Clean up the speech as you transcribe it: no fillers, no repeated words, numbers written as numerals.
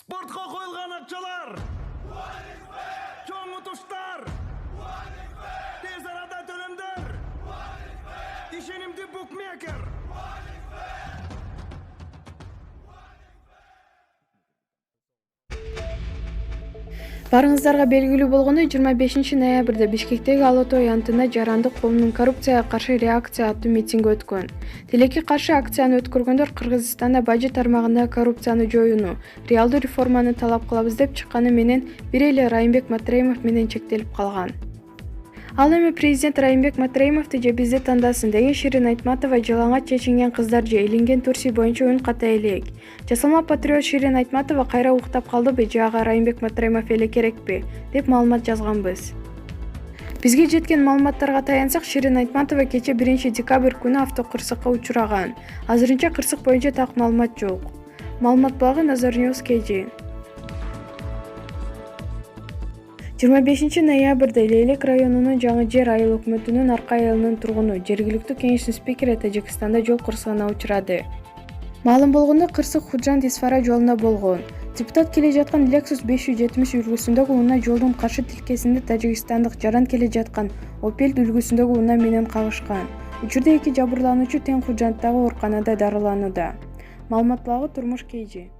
Спортқа қойылған ақшалар, чоң ұтыштар, тез арада төлемдер, ишенимді букмекер. Барыңыздарга белгилүү болгону 25 ноябрда Бишкектеги Ала Тоо аянтында Жарандык коомдун коррупцияга каршы реакция аттуу митинг өткөн. Тилекке каршы акцияны өткөргөндөр Кыргызстанда бажы тармагындагы коррупцияны жоюуну, реалдуу реформаны талап кылабыз деп чыкканы менен бир эле Райымбек Матраимов менен чектелип калган. Ал эми президент Райымбек Матраимовду же бизди тандасын деген Ширин Айтматова жалаңач чечинген кыздар же илинген Турси боюнча үн ката элек. Жасалма патриот Ширин Айтматова кайра уктап калдыбы же ага Райымбек Матраимов эле керекпи деп маалымат жазганбыз. Бизге жеткен маалыматтарга таянсак, Ширин Айтматова кече 1-декабрь күнү автокырсыкка учураган. Азырынча кырсык боюнча так маалымат жок. Маалымат блогу Nazar News KG. 25 ноябрда Лейлек районунун Жаңы Жер айыл өкмөтүнүн Арка айылынын тургуну жергиликтүү кеңештин спикери Тажикстанда жол кырсыгына учурады. Маалым болгондой, кырсык Худжанд-Исфара жолунда болгон. Депутат келе жаткан Lexus 570 үлгүсүндөгү унаа жолдун каршы тилкесинде тажикстандык Жаран келе жаткан Opel үлгүсүндөгү унаа менен кагышкан. Учурда эки жабырлануучу тең Худжанддагы ооруканада дарыланууда. Маалымат блогу Турмуш KG.